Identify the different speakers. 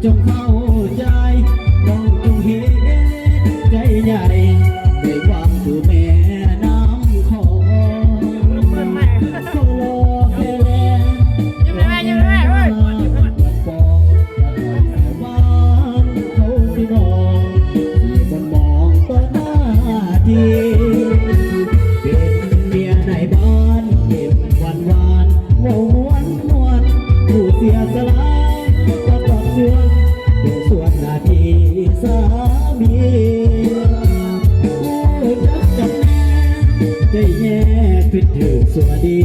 Speaker 1: จงเข้าใจน้องจงเห็นใจใหญ่ได้วางสู่แม่น้ำของเขารอแค่แลยิ้มแม่ยิ้มแม่เว้ยปองแต่บ้านเขาสิน้องที่คนมองต่อหน้าทีเป็นเมียในบ้านเก็บวันวานโมวนมวนผู้เสียสละก็ต้องส่วนเป็นส่วนหน้าที่สามีจักจำแนใจแย่ผิดถือสวัสดี